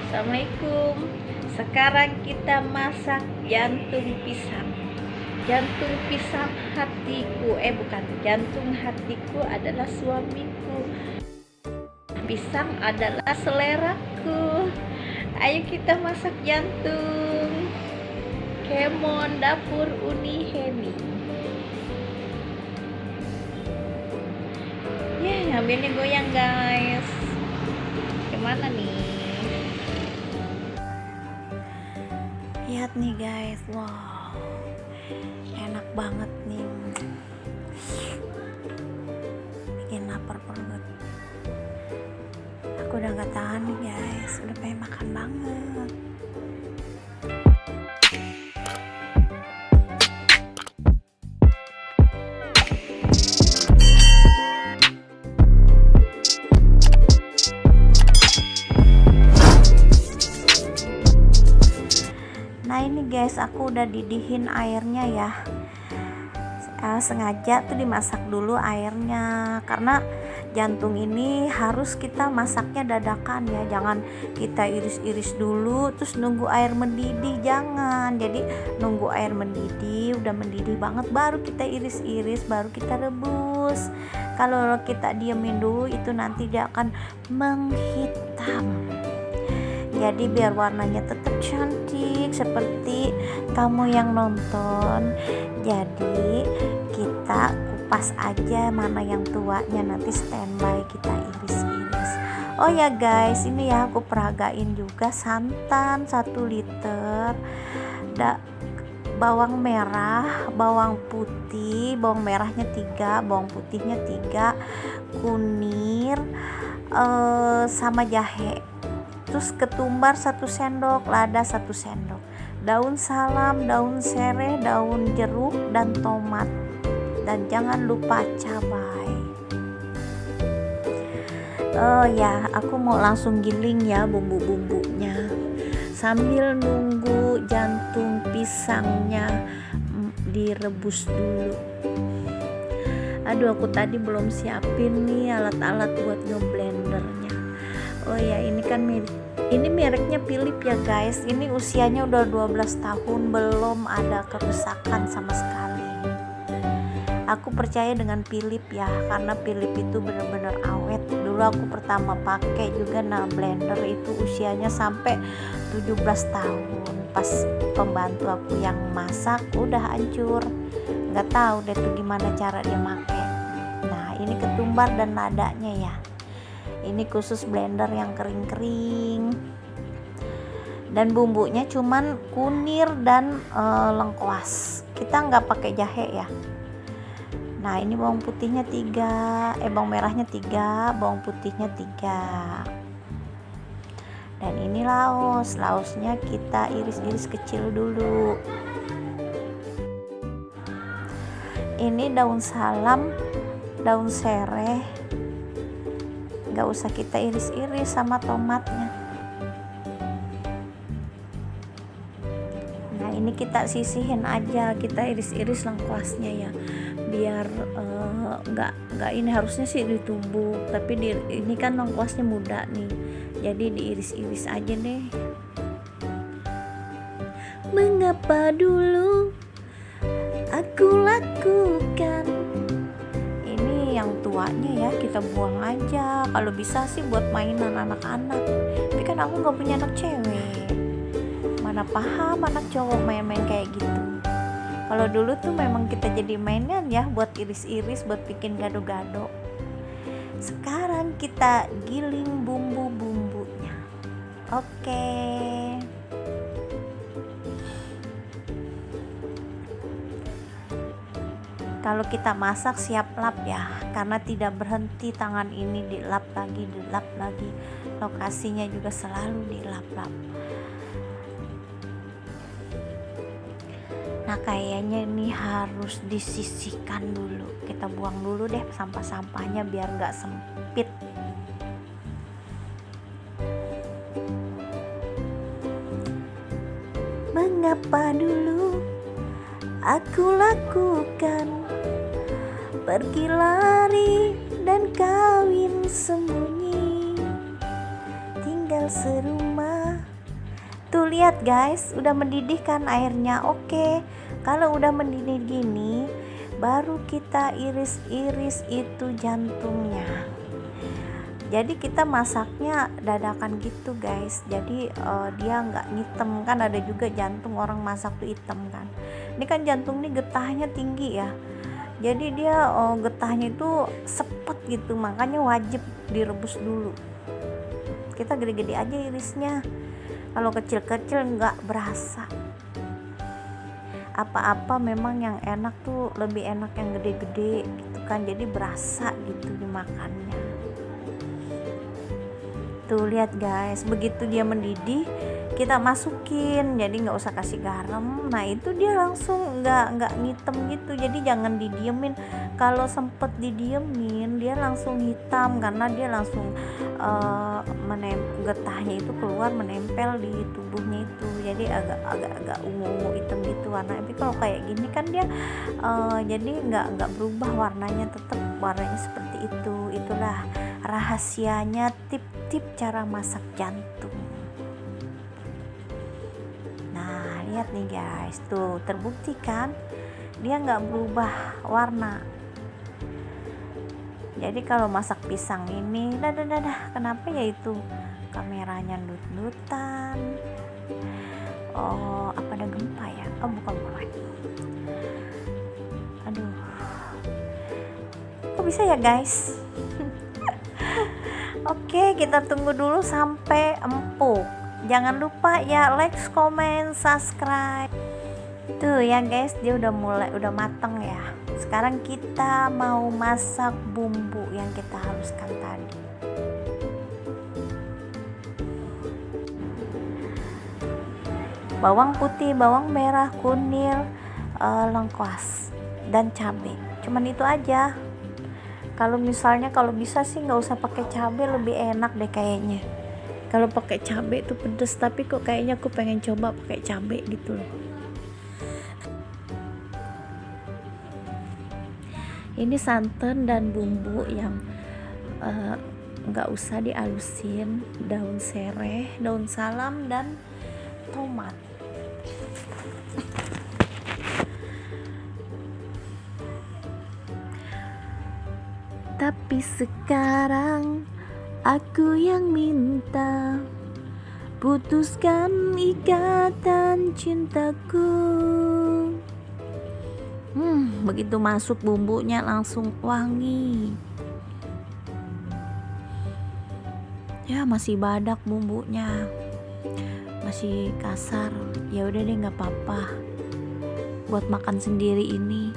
Assalamualaikum. Sekarang kita masak jantung pisang. Jantung pisang hatiku, bukan, jantung hatiku adalah suamiku. Pisang adalah seleraku. Ayo kita masak jantung. Kemon dapur Uni Heni. Ambilnya goyang guys. Gimana nih? Lihat nih guys, wow, enak banget nih, bikin lapar banget. Aku udah gak tahan nih guys, udah pengen makan banget. Nah ini guys, aku udah didihin airnya ya. Sengaja tuh dimasak dulu airnya, karena jantung ini harus kita masaknya dadakan ya. Jangan kita iris-iris dulu terus nunggu air mendidih, jangan. Jadi nunggu air mendidih, udah mendidih banget baru kita iris-iris, baru kita rebus. Kalau kita diemin dulu itu nanti dia akan menghitam. Jadi biar warnanya tetap cantik seperti kamu yang nonton. Jadi kita kupas aja mana yang tuanya, nanti standby kita iris-iris. Oh ya guys, ini ya aku peragain juga santan 1 liter, bawang merah, bawang putih, bawang merahnya 3, bawang putihnya 3, kunir, sama jahe. Terus ketumbar 1 sendok, lada 1 sendok, daun salam, daun sereh, daun jeruk, dan tomat, dan jangan lupa cabai. Oh ya, aku mau langsung giling ya bumbu-bumbunya sambil nunggu jantung pisangnya direbus dulu. Aduh, aku tadi belum siapin nih alat-alat buat ngeblendernya. Oh ya, ini kan ini mereknya Philips ya guys. Ini usianya udah 12 tahun, belum ada kerusakan sama sekali. Aku percaya dengan Philips ya, karena Philips itu bener-bener awet. Dulu aku pertama pakai juga blender itu usianya sampai 17 tahun. Pas pembantu aku yang masak udah hancur. Nggak tahu deh tuh gimana cara dia pakai. Nah, ini ketumbar dan ladanya ya. Ini khusus blender yang kering-kering. Dan bumbunya cuman kunir dan lengkuas. Kita nggak pakai jahe ya. Nah, ini bawang putihnya 3, bawang merahnya 3, bawang putihnya 3. Dan ini laosnya kita iris-iris kecil dulu. Ini daun salam, daun sereh, nggak usah kita iris-iris sama tomatnya. Nah, ini kita sisihin aja, kita iris-iris lengkuasnya ya, biar nggak ini harusnya sih ditumbuk, tapi ini kan lengkuasnya muda nih, jadi diiris-iris aja deh. Mengapa dulu aku lakukan yang tuanya ya, kita buang aja. Kalau bisa sih buat mainan anak-anak, tapi kan aku nggak punya anak cewek, mana paham anak cowok main-main kayak gitu. Kalau dulu tuh memang kita jadi mainan ya, buat iris-iris, buat bikin gado-gado. Sekarang kita giling bumbu-bumbunya. Oke. Kalau kita masak siap lap ya, karena tidak berhenti tangan ini dilap lagi. Lokasinya juga selalu dilap-lap. Nah, kayaknya ini harus disisihkan dulu. Kita buang dulu deh sampah-sampahnya biar nggak sempit. Mengapa dulu aku lakukan, pergi lari dan kawin sembunyi, tinggal serumah Tuh lihat guys, udah mendidih kan airnya. Oke, kalau udah mendidih gini, baru kita iris-iris itu jantungnya. Jadi kita masaknya dadakan gitu guys. Jadi dia nggak ngitem, kan ada juga jantung orang masak tuh hitam kan. Ini kan jantung nih getahnya tinggi ya. Jadi dia getahnya itu sepet gitu, makanya wajib direbus dulu. Kita gede-gede aja irisnya. Kalau kecil-kecil nggak berasa. Apa-apa memang yang enak tuh lebih enak yang gede-gede gitu kan. Jadi berasa gitu dimakannya. Tuh lihat guys, begitu dia mendidih kita masukin, jadi nggak usah kasih garam. Nah itu dia langsung nggak ngitem gitu, jadi jangan didiemin. Kalau sempet didiemin dia langsung hitam karena dia langsung getahnya itu keluar menempel di tubuhnya itu, jadi agak ungu hitam gitu warna. Tapi kalau kayak gini kan dia jadi nggak berubah warnanya, tetap warnanya seperti itu. Itulah rahasianya, tip cara masak jantung. Nah lihat nih guys, tuh terbukti kan dia nggak berubah warna. Jadi kalau masak pisang ini kenapa ya itu kameranya lut-lutan. Oh apa ada gempa ya? Oh bukan. Aduh, kok bisa ya guys? Oke, kita tunggu dulu sampai empuk. Jangan lupa ya like, comment, subscribe. Tuh ya guys, dia udah mateng ya. Sekarang kita mau masak bumbu yang kita haluskan tadi. Bawang putih, bawang merah, kunir, lengkuas, dan cabai. Cuman itu aja. Kalau misalnya kalau bisa sih nggak usah pakai cabai, lebih enak deh kayaknya. Kalau pakai cabai itu pedes, tapi kok kayaknya aku pengen coba pakai cabai gitu loh. Ini santan dan bumbu yang nggak usah dihalusin, daun sereh, daun salam, dan tomat. Tapi sekarang aku yang minta, putuskan ikatan cintaku. Begitu masuk bumbunya langsung wangi. Ya masih badak bumbunya, masih kasar. Ya udah deh, nggak apa-apa. Buat makan sendiri ini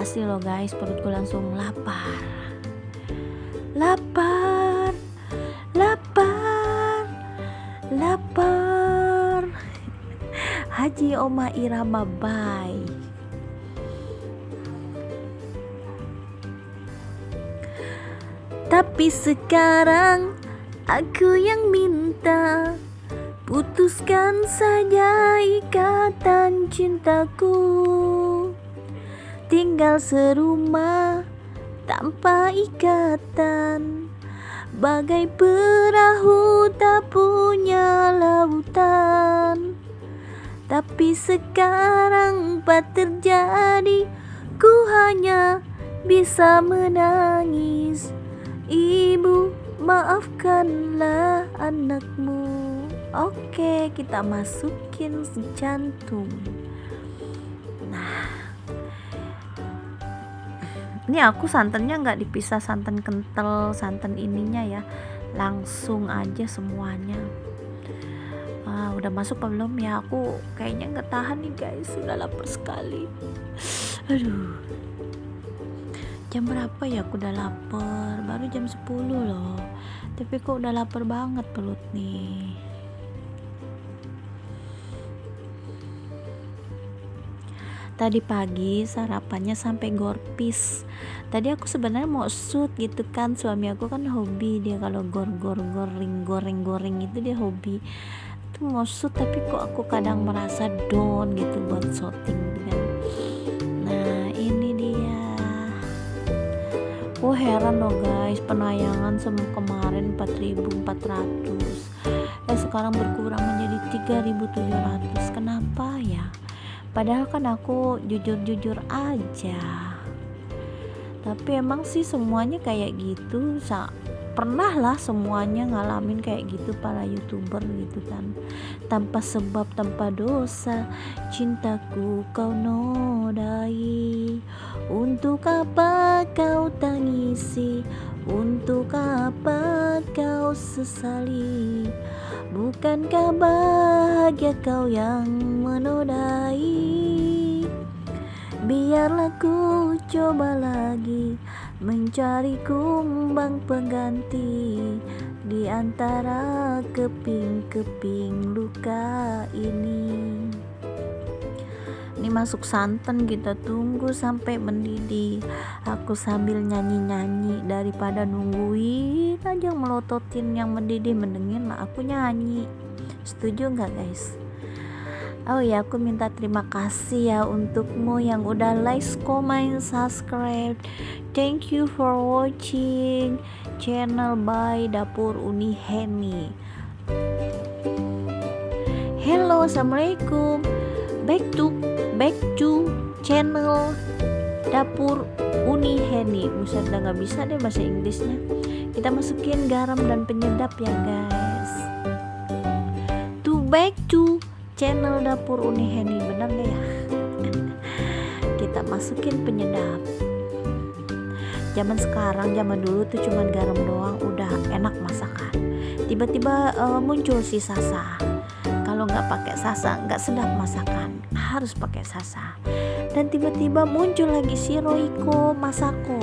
asli loh guys, perutku langsung lapar. Haji Oma Irama bye. Tapi sekarang aku yang minta, putuskan saja ikatan cintaku. Tinggal serumah tanpa ikatan, bagai perahu tak punya lautan. Tapi sekarang apa terjadi, ku hanya bisa menangis. Ibu, maafkanlah anakmu. Oke, kita masukin jantung. Nah, ini aku santannya nggak dipisah, santan kental, santan ininya ya, langsung aja semuanya. Udah masuk apa belum ya? Aku kayaknya nggak tahan nih guys, sudah lapar sekali. Aduh, jam berapa ya? Aku udah lapar, baru jam 10 loh, tapi kok udah lapar banget perut nih. Tadi pagi sarapannya sampai gorpis. Tadi aku sebenarnya mau shoot gitu kan, suami aku kan hobi dia kalau goreng itu dia hobi. Itu mau shoot tapi kok aku kadang merasa down gitu buat shooting kan. Nah ini dia. Heran loh guys, penayangan sama kemarin 4.400, sekarang berkurang menjadi 3.700. Kenapa ya? Padahal kan aku jujur-jujur aja. Tapi emang sih semuanya kayak gitu. Pernah lah semuanya ngalamin kayak gitu, para youtuber gitu kan. Tanpa sebab, tanpa dosa, cintaku kau nodai. Untuk apa kau tangisi? Untuk apa kau sesali? Bukankah bahagia kau yang menodai? Biarlah ku coba lagi mencari kumbang pengganti di antara keping-keping luka ini. Ini masuk santan, kita tunggu sampai mendidih. Aku sambil nyanyi-nyanyi daripada nungguin aja melototin yang mendidih, mendingin lah aku nyanyi. Setuju nggak guys? Oh ya, aku minta terima kasih ya untukmu yang udah like, comment, subscribe. Thank you for watching channel by Dapur Uni Heni. Hello, assalamualaikum. Back to channel Dapur Uni Heni. Buset, udah nggak bisa deh bahasa Inggrisnya. Kita masukin garam dan penyedap ya guys. Back to channel Dapur Uni Heni, benar gak ya? Kita masukin penyedap. Zaman sekarang, zaman dulu tuh cuman garam doang udah enak masakan. Tiba-tiba muncul si sasa. Kalau nggak pakai sasa nggak sedap masakan, harus pakai sasa. Dan tiba-tiba muncul lagi si Royco Masako.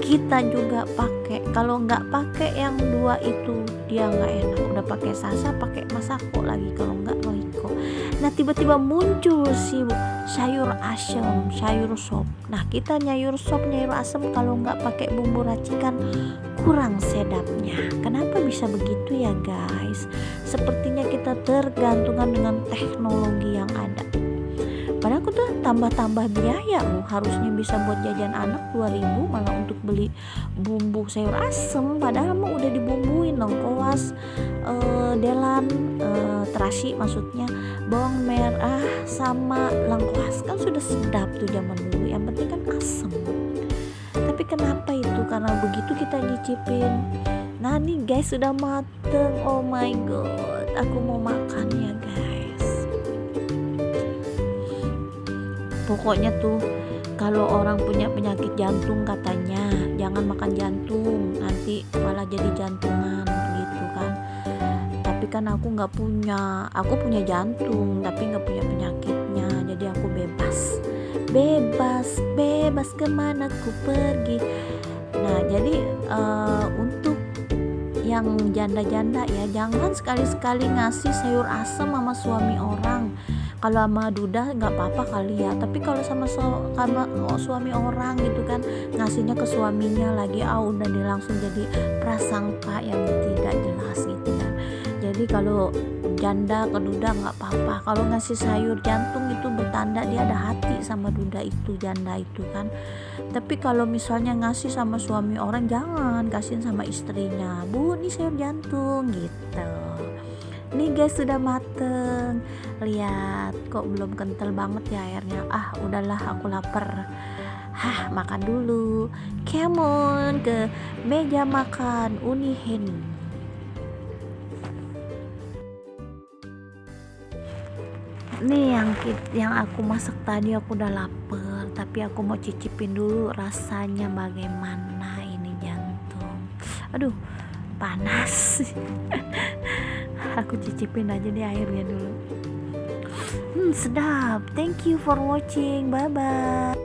Kita juga pakai. Kalau nggak pakai yang dua itu dia nggak enak. Udah pakai sasa, pakai Masako lagi. Kalau nggak Royco. Nah tiba-tiba muncul si sayur asem, sayur sop. Nah kita sayur sop, sayur asem kalau nggak pakai bumbu racikan kurang sedapnya. Kenapa bisa begitu ya guys? Sepertinya kita tergantungan dengan teknologi yang ada. Padahal aku tuh tambah-tambah biaya loh. Harusnya bisa buat jajan anak 2.000, malah untuk beli bumbu sayur asem. Padahal mah udah dibumbuin lengkoas, delan, terasi maksudnya, bawang merah sama lengkoas. Kan sudah sedap tuh zaman dulu. Yang penting kan asem. Tapi kenapa itu? Karena begitu kita nyicipin. Nah nih guys sudah mateng. Oh my god, aku mau makan ya guys. Pokoknya tuh kalau orang punya penyakit jantung katanya jangan makan jantung, nanti malah jadi jantungan gitu kan. Tapi kan aku nggak punya, aku punya jantung tapi nggak punya penyakitnya, jadi aku bebas kemana ku pergi. Nah jadi untuk yang janda-janda ya jangan sekali-sekali ngasih sayur asem sama suami orang. Kalau sama duda nggak apa-apa kali ya, tapi kalau sama suami orang gitu kan ngasihnya ke suaminya lagi, udah dia langsung jadi prasangka yang tidak jelas gitu kan. Jadi kalau janda ke duda nggak apa-apa. Kalau ngasih sayur jantung itu bertanda dia ada hati sama duda itu, janda itu kan. Tapi kalau misalnya ngasih sama suami orang, jangan kasihin sama istrinya. Bu, ini sayur jantung gitu. Nih guys sudah mateng. Lihat kok belum kental banget ya airnya. Udahlah aku lapar. Makan dulu. Come on ke meja makan Uni Heni. Nih yang aku masak tadi, aku udah lapar, tapi aku mau cicipin dulu rasanya bagaimana ini jantung. Aduh, panas. Aku cicipin aja deh airnya dulu. Sedap. Thank you for watching. Bye bye.